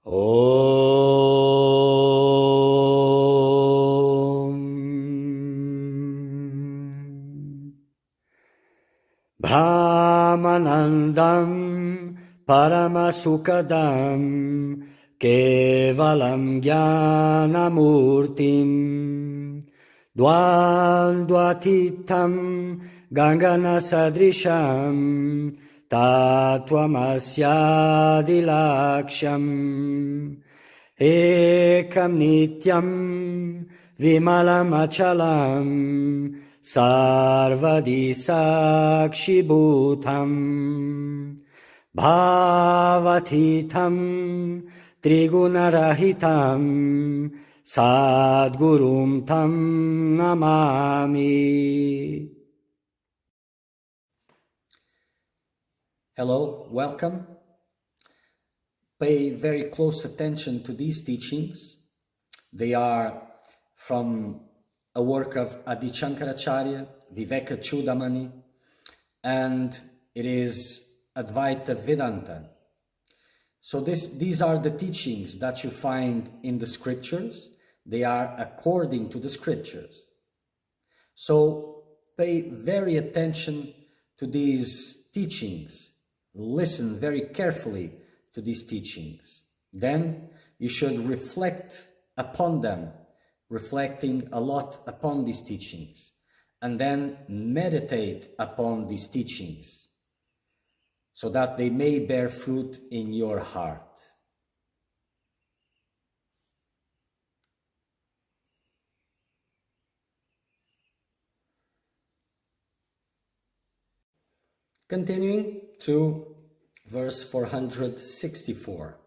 Om Brahmanandam Paramasukadam Kevalam Jnanamurtim Dvandvatitam Ganganasadrisham Tattvamasyadilaksham Ekam Nityam Vimalamachalam Sarvadi Sakshibhutam Bhavatitam Trigunarahitam Sadgurum Tam Namami. Hello, welcome. Pay very close attention to these teachings. They are from a work of Adi Shankaracharya, Viveka Chudamani, and it is Advaita Vedanta. So these are the teachings that you find in the scriptures. They are according to the scriptures. So pay very attention to these teachings. Listen very carefully to these teachings. Then you should reflect upon them, reflecting a lot upon these teachings, and then meditate upon these teachings so that they may bear fruit in your heart. Continuing to verse 464,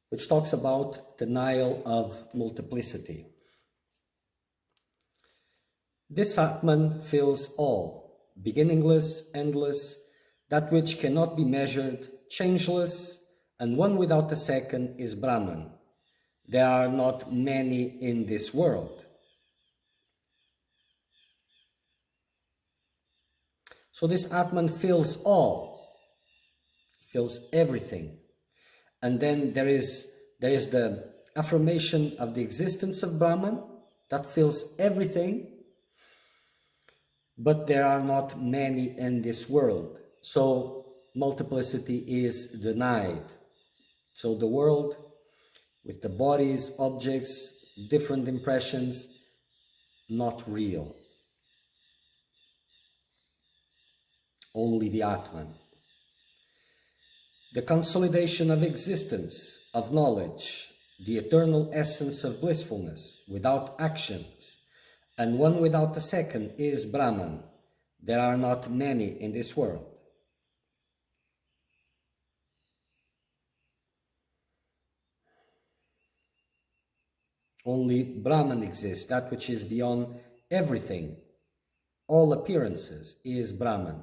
which talks about denial of multiplicity. This Atman fills all, beginningless, endless, that which cannot be measured, changeless, and one without a second is Brahman. There are not many in this world. So this Atman fills all, fills everything. And then there is the affirmation of the existence of Brahman that fills everything, but there are not many in this world. So multiplicity is denied. So the world with the bodies, objects, different impressions, not real. Only the Atman. The consolidation of existence, of knowledge, the eternal essence of blissfulness, without actions, and one without a second is Brahman. There are not many in this world. Only Brahman exists, that which is beyond everything. All appearances is Brahman.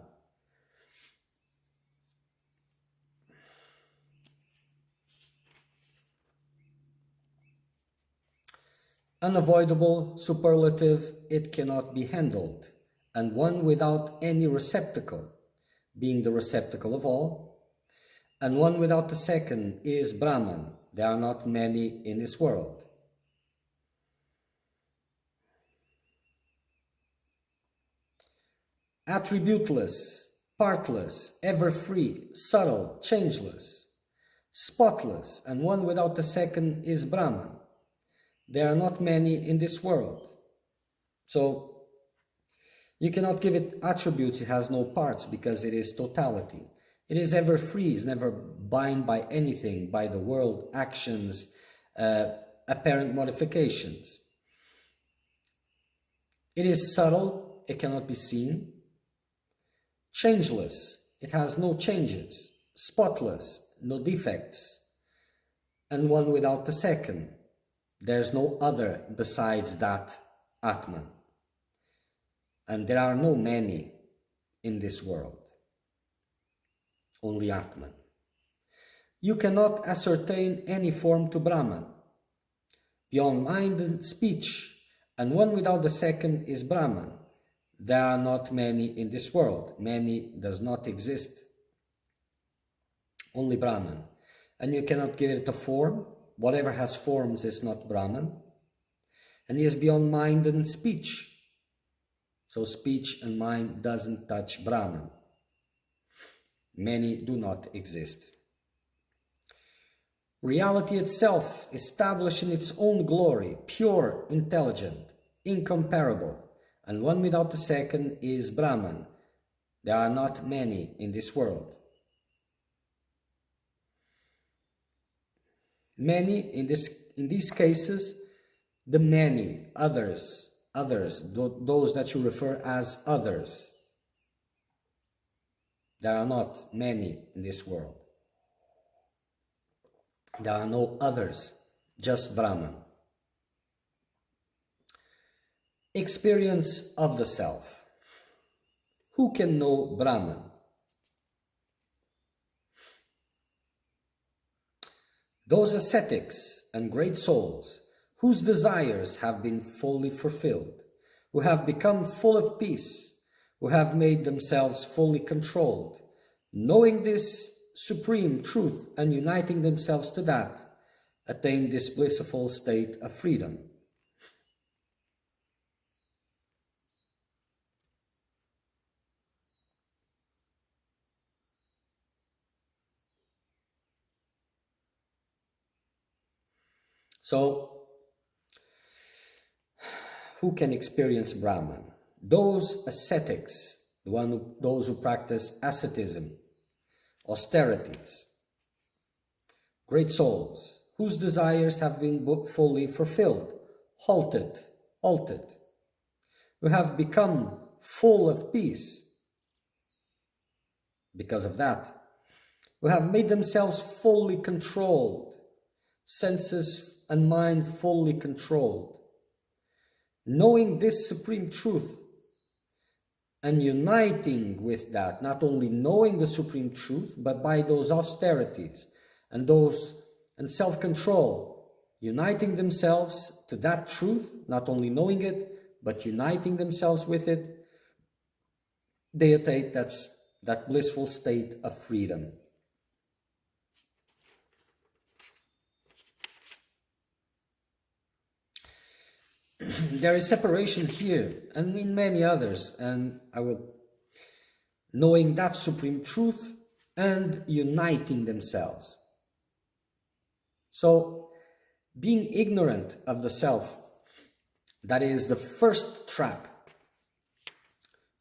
Unavoidable, superlative, it cannot be handled, and one without any receptacle, being the receptacle of all, and one without the second is Brahman. There are not many in this world. Attributeless, partless, ever free, subtle, changeless, spotless, and one without the second is Brahman. There are not many in this world. So you cannot give it attributes, it has no parts because it is totality. It is ever free, it's never bound by anything, by the world, actions, apparent modifications. It is subtle, it cannot be seen. Changeless, it has no changes. Spotless, no defects. And one without the second. There's no other besides that Atman. And there are no many in this world. Only Atman. You cannot ascertain any form to Brahman. Beyond mind and speech, and one without the second is Brahman. There are not many in this world. Many does not exist. Only Brahman. and you cannot give it a form. Whatever has forms is not Brahman. And he is beyond mind and speech. So speech and mind doesn't touch Brahman. Many do not exist. Reality itself, established in its own glory, pure, intelligent, incomparable, and one without the second, is Brahman. There are not many in this world. Many, in these cases, the many, others, those that you refer as others. There are not many in this world. There are no others, just Brahman. Experience of the self. Who can know Brahman? Those ascetics and great souls whose desires have been fully fulfilled, who have become full of peace, who have made themselves fully controlled, knowing this supreme truth and uniting themselves to that, attain this blissful state of freedom. So, who can experience Brahman? Those ascetics, those who practice asceticism, austerities, great souls, whose desires have been fully fulfilled, halted, who have become full of peace because of that, who have made themselves fully controlled, senses and mind fully controlled, knowing this supreme truth and uniting with that, not only knowing the supreme truth, but by those austerities and self-control, uniting themselves to that truth, not only knowing it, but uniting themselves with it, they attain that blissful state of freedom. There is separation here and in many others, and knowing that supreme truth and uniting themselves. So, being ignorant of the self, that is the first trap,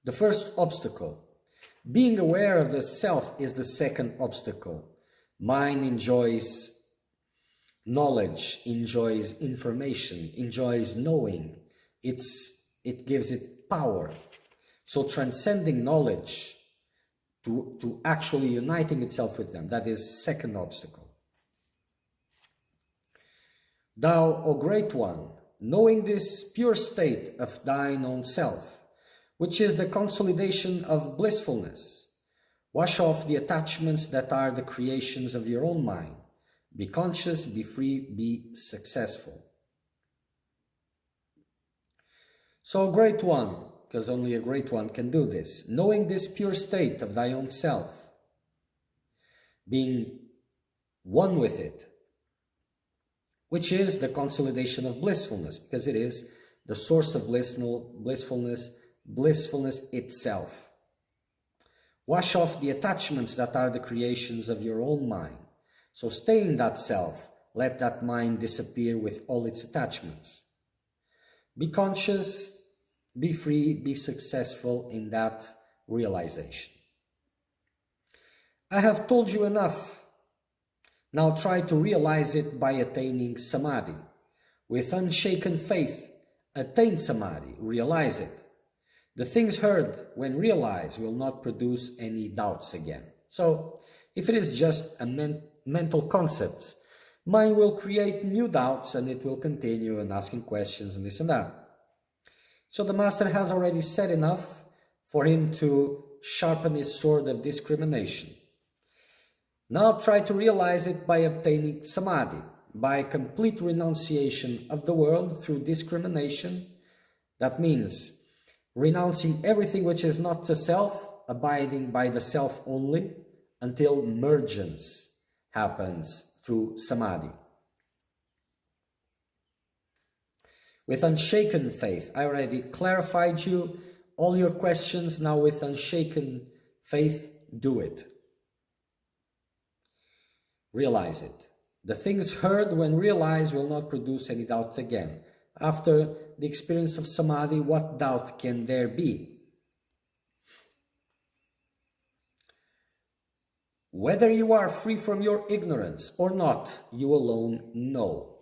the first obstacle. Being aware of the self is the second obstacle. Mind enjoys knowledge, enjoys information, enjoys knowing. It gives it power. So transcending knowledge to actually uniting itself with them, that is second obstacle. Thou, O Great One, knowing this pure state of thine own self, which is the consolidation of blissfulness, wash off the attachments that are the creations of your own mind. Be conscious, be free, be successful. So, Great One, because only a Great One can do this, knowing this pure state of thy own self, being one with it, which is the consolidation of blissfulness, because it is the source of blissfulness itself. Wash off the attachments that are the creations of your own mind. So stay in that self, let that mind disappear with all its attachments. Be conscious, be free, be successful in that realization. I have told you enough. Now try to realize it by attaining samadhi. With unshaken faith, attain samadhi, realize it. The things heard when realized will not produce any doubts again. So, if it is just a mental concept, mind will create new doubts and it will continue and asking questions and this and that. So the Master has already said enough for him to sharpen his sword of discrimination. Now try to realize it by obtaining samadhi, by complete renunciation of the world through discrimination. That means renouncing everything which is not the self, abiding by the self only, until mergence happens through samadhi. With unshaken faith, I already clarified you all your questions. Now with unshaken faith, do it. Realize it. The things heard when realized will not produce any doubts again. After the experience of samadhi, what doubt can there be? Whether you are free from your ignorance or not, you alone know.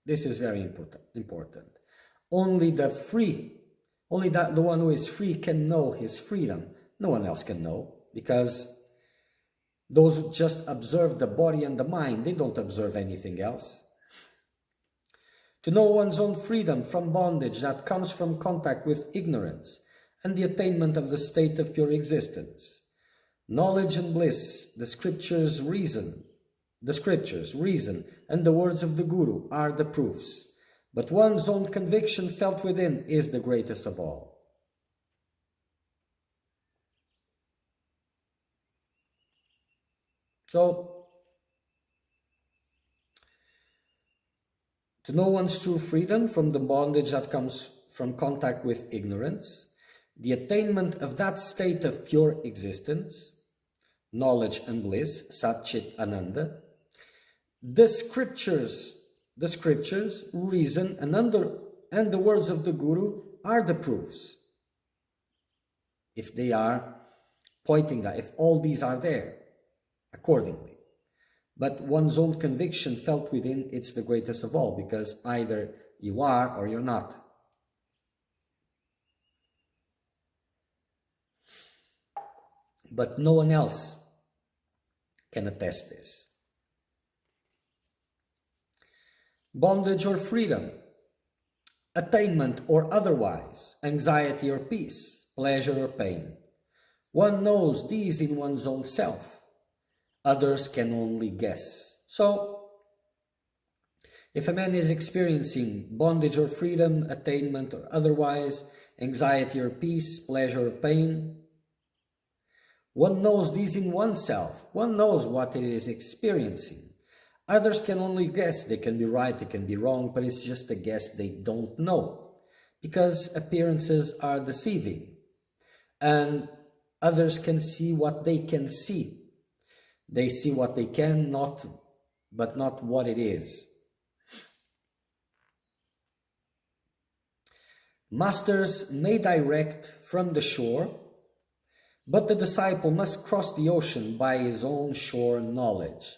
This is very important. Only the one who is free can know his freedom. No one else can know, because those who just observe the body and the mind, they don't observe anything else. To know one's own freedom from bondage that comes from contact with ignorance and the attainment of the state of pure existence. Knowledge and bliss, the scriptures, reason, and the words of the Guru are the proofs. But one's own conviction felt within is the greatest of all. So, to know one's true freedom from the bondage that comes from contact with ignorance, the attainment of that state of pure existence, knowledge and bliss, Sat Chit Ananda, the scriptures, reason, and the words of the Guru are the proofs. If they are pointing that, if all these are there, accordingly. But one's own conviction felt within, it's the greatest of all, because either you are or you're not. But no one else can attest this. Bondage or freedom, attainment or otherwise, anxiety or peace, pleasure or pain. One knows these in one's own self. Others can only guess. So, if a man is experiencing bondage or freedom, attainment or otherwise, anxiety or peace, pleasure or pain, one knows these in oneself. One knows what it is experiencing. Others can only guess. They can be right, they can be wrong, but it's just a guess. They don't know, because appearances are deceiving, and others can see what they can see. They see what they can, but not what it is. Masters may direct from the shore, but the disciple must cross the ocean by his own shore knowledge.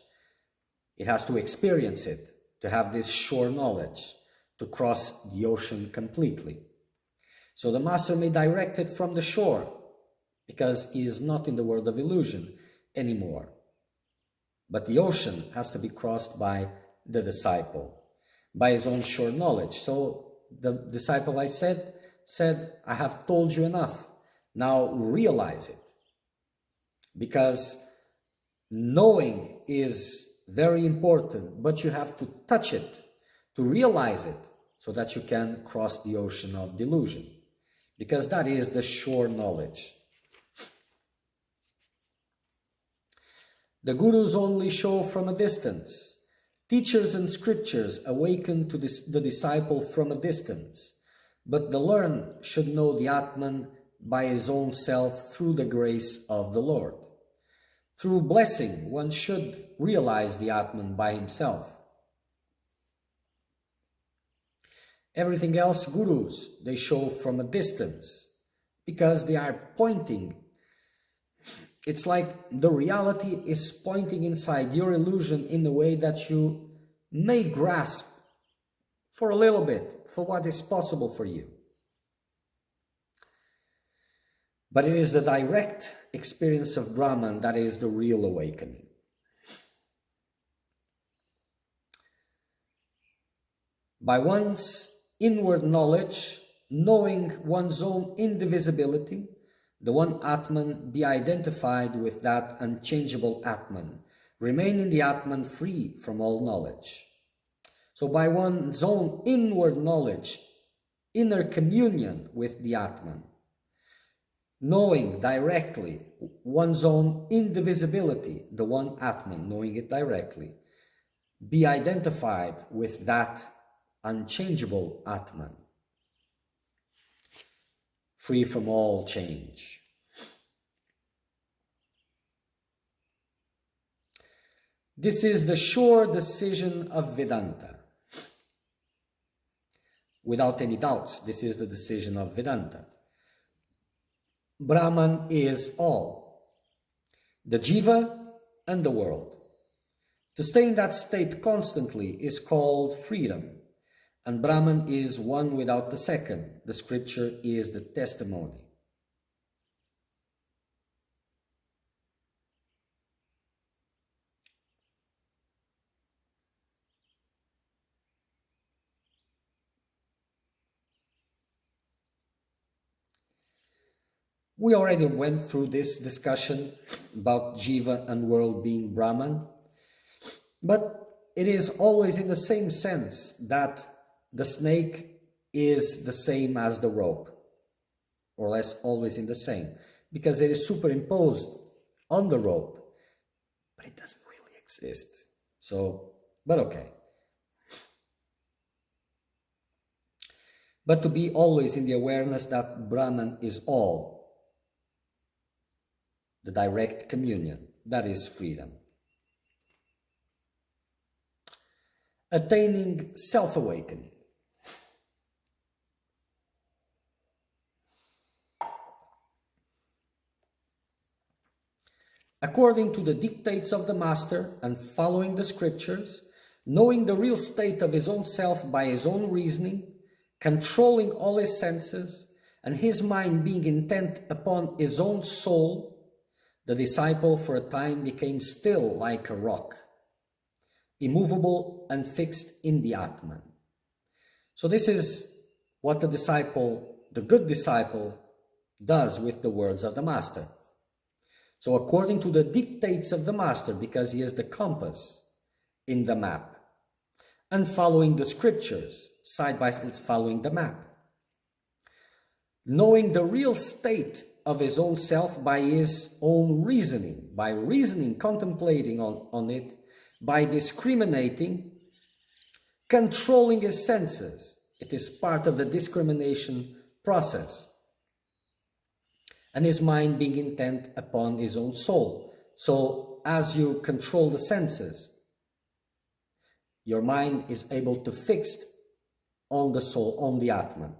It has to experience it, to have this shore knowledge, to cross the ocean completely. So the master may direct it from the shore, because he is not in the world of illusion anymore. But the ocean has to be crossed by the disciple, by his own shore knowledge. So the disciple, I said, I have told you enough. Now realize it. Because knowing is very important, but you have to touch it, to realize it, so that you can cross the ocean of delusion. Because that is the shore knowledge. The Gurus only show from a distance. Teachers and scriptures awaken to the disciple from a distance. But the learned should know the Atman by his own self through the grace of the Lord. Through blessing, one should realize the Atman by himself. Everything else, Gurus, they show from a distance, because they are pointing. It's like the reality is pointing inside your illusion in a way that you may grasp for a little bit, for what is possible for you. But it is the direct experience of Brahman that is the real awakening. By one's inward knowledge, knowing one's own indivisibility, the one Atman be identified with that unchangeable Atman, remain in the Atman free from all knowledge. So by one's own inward knowledge, inner communion with the Atman, knowing directly one's own indivisibility, the one Atman, knowing it directly, be identified with that unchangeable Atman, free from all change. This is the sure decision of Vedanta. Without any doubts, this is the decision of Vedanta. Brahman is all, the jiva and the world. To stay in that state constantly is called freedom, and Brahman is one without the second. The scripture is the testimony. We already went through this discussion about jiva and world being Brahman, but it is always in the same sense that the snake is the same as the rope, or less always in the same, because it is superimposed on the rope, but it doesn't really exist. So, but okay. But to be always in the awareness that Brahman is all, the direct communion, that is freedom. Attaining self-awakening. According to the dictates of the Master and following the scriptures, knowing the real state of his own self by his own reasoning, controlling all his senses, and his mind being intent upon his own soul, the disciple for a time became still like a rock, immovable and fixed in the Atman. So this is what the disciple, the good disciple, does with the words of the Master. So according to the dictates of the Master, because he is the compass in the map, and following the scriptures, side by side following the map, knowing the real state of his own self by his own reasoning, contemplating on it, by discriminating, controlling his senses. It is part of the discrimination process. And his mind being intent upon his own soul. So as you control the senses, your mind is able to fix on the soul, on the Atman.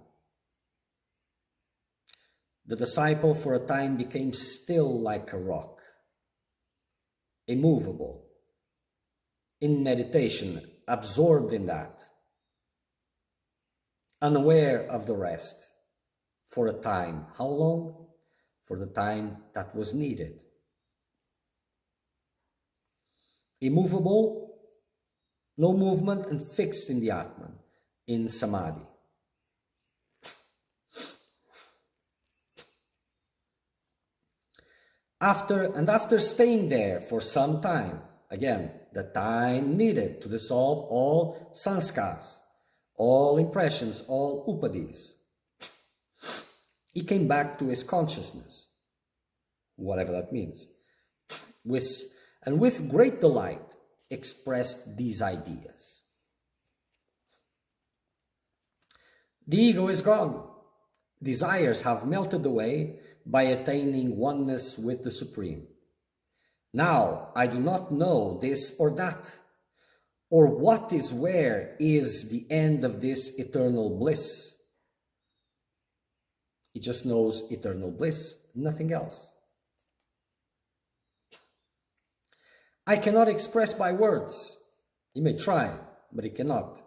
The disciple for a time became still like a rock, immovable, in meditation, absorbed in that, unaware of the rest, for a time. How long? For the time that was needed. Immovable, no movement, and fixed in the Atman, in Samadhi. After staying there for some time, again, the time needed to dissolve all sanskars, all impressions, all upadis, he came back to his consciousness, whatever that means, and with great delight expressed these ideas. The ego is gone. Desires have melted away by attaining oneness with the Supreme. Now I do not know this or that, or what is where is the end of this eternal bliss. He just knows eternal bliss, nothing else. I cannot express by words. He may try, but he cannot.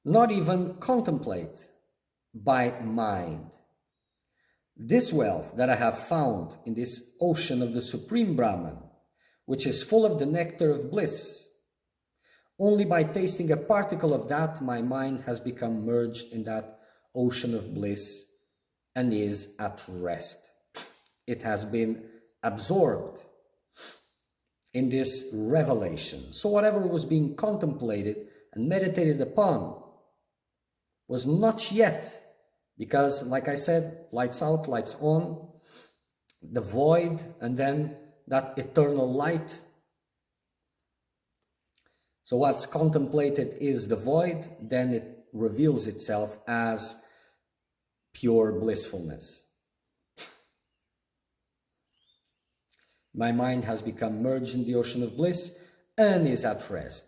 Not even contemplate by mind. This wealth that I have found in this ocean of the Supreme Brahman, which is full of the nectar of bliss, only by tasting a particle of that, my mind has become merged in that ocean of bliss and is at rest. It has been absorbed in this revelation. So whatever was being contemplated and meditated upon was not yet, because like I said, lights out, lights on, the void, and then that eternal light. So what's contemplated is the void, then it reveals itself as pure blissfulness. My mind has become merged in the ocean of bliss and is at rest.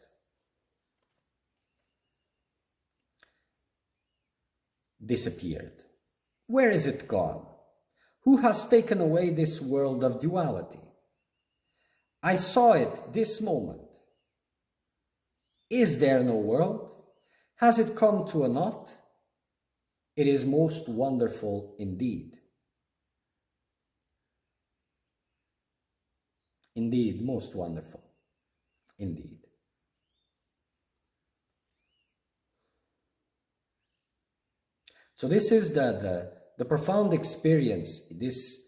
Disappeared. Where is it gone? Who has taken away this world of duality? I saw it this moment. Is there no world? Has it come to a naught? It is most wonderful indeed. Indeed, most wonderful. Indeed. So this is the profound experience. This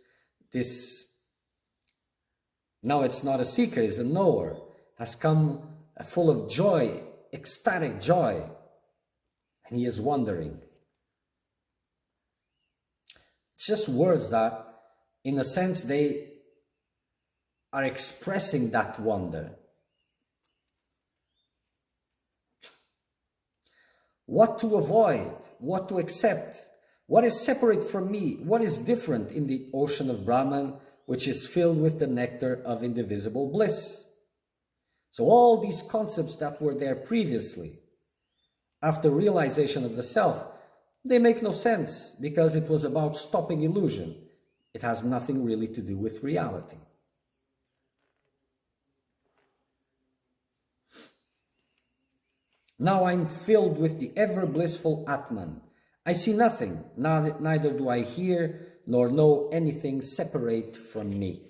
now it's not a seeker, it's a knower, has come full of joy, ecstatic joy, and he is wondering. It's just words that, in a sense, they are expressing that wonder. What to avoid, what to accept, what is separate from me, what is different in the ocean of Brahman, which is filled with the nectar of indivisible bliss. So all these concepts that were there previously, after realization of the self, they make no sense because it was about stopping illusion. It has nothing really to do with reality. Now I'm filled with the ever blissful Atman. I see nothing, neither do I hear nor know anything separate from me.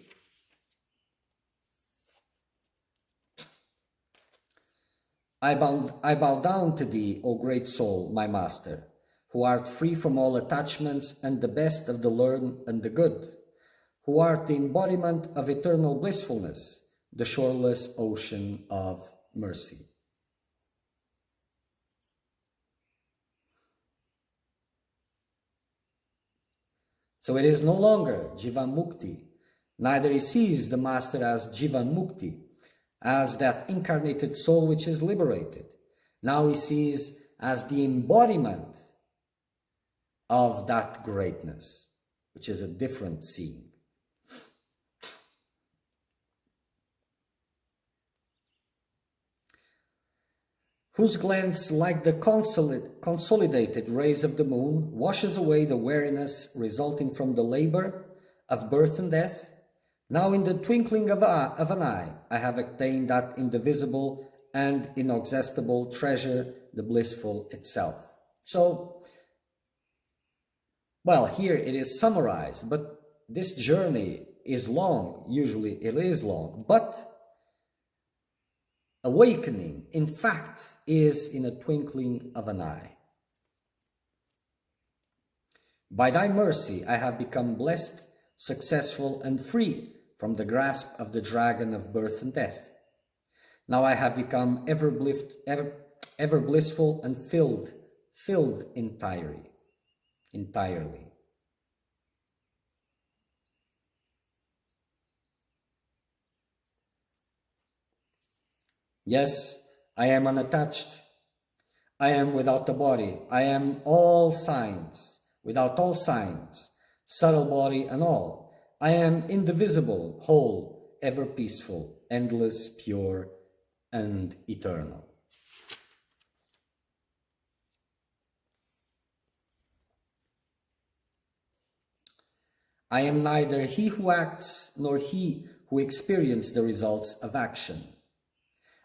I bow down to thee, O great soul, my master, who art free from all attachments and the best of the learned and the good, who art the embodiment of eternal blissfulness, the shoreless ocean of mercy. So it is no longer Jivan Mukti, neither he sees the master as Jivan Mukti, as that incarnated soul which is liberated. Now he sees as the embodiment of that greatness, which is a different seeing. Whose glance, like the consolidated rays of the moon, washes away the weariness resulting from the labor of birth and death. Now in the twinkling of an eye, I have attained that indivisible and inexhaustible treasure, the blissful itself. So, well, here it is summarized, but this journey is long. Usually it is long, but awakening, in fact, is in a twinkling of an eye. By thy mercy, I have become blessed, successful, and free from the grasp of the dragon of birth and death. Now I have become ever blissful and filled entirely. Yes, I am unattached. I am without the body. I am all signs, without all signs, subtle body and all. I am indivisible, whole, ever peaceful, endless, pure, and eternal. I am neither he who acts nor he who experiences the results of action.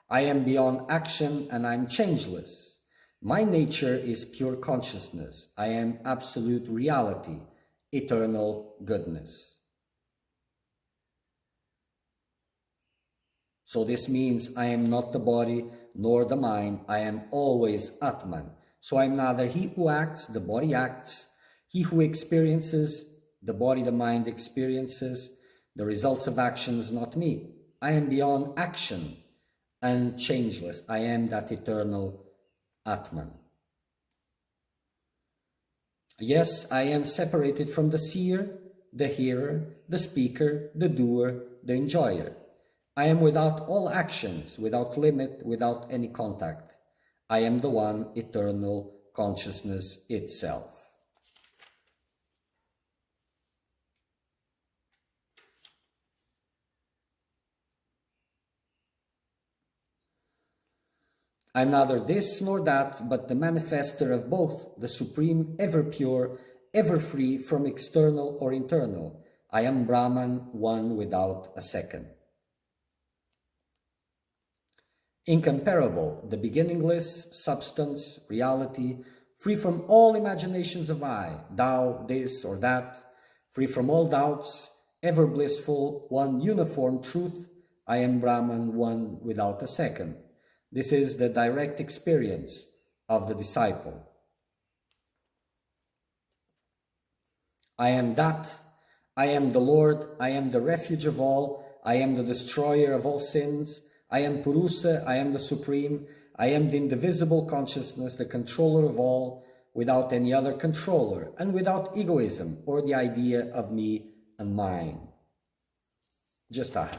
I am beyond action and I'm changeless. My nature is pure consciousness. I am absolute reality, eternal goodness. So this means I am not the body nor the mind. I am always Atman. So I am neither he who acts, the body acts, he who experiences, the body, the mind experiences, the results of actions, not me. I am beyond action and changeless. I am that eternal Atman. Yes, I am separated from the seer, the hearer, the speaker, the doer, the enjoyer. I am without all actions, without limit, without any contact. I am the one eternal consciousness itself. I am neither this nor that, but the manifester of both, the supreme, ever pure, ever free from external or internal. I am Brahman, one without a second. Incomparable, the beginningless substance, reality, free from all imaginations of I, thou, this or that, free from all doubts, ever blissful, one uniform truth. I am Brahman, one without a second. This is the direct experience of the disciple. I am that. I am the Lord. I am the refuge of all. I am the destroyer of all sins. I am Purusa. I am the supreme. I am the indivisible consciousness, the controller of all, without any other controller, and without egoism or the idea of me and mine. Just I.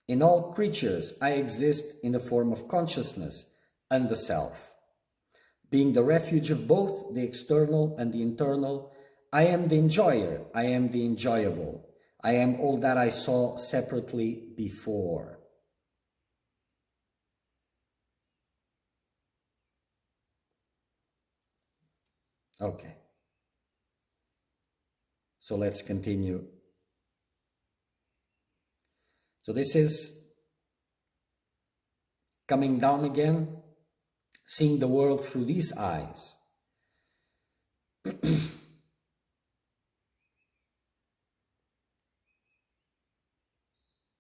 In all creatures, I exist in the form of consciousness and the self. Being the refuge of both the external and the internal, I am the enjoyer, I am the enjoyable. I am all that I saw separately before. Okay. So let's continue. So this is coming down again, seeing the world through these eyes.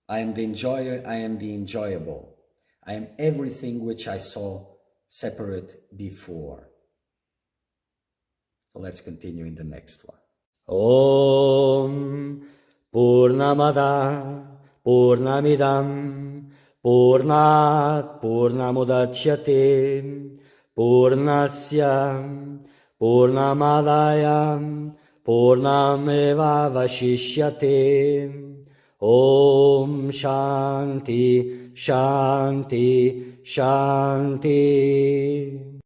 I am the enjoyer, I am the enjoyable. I am everything which I saw separate before. So let's continue in the next one. Om Purnamada Purnamidam Purnat Purnamudachyate Purnasya Purnamadaya Purnameva Vashishyate. Om Shanti Shanti Shanti.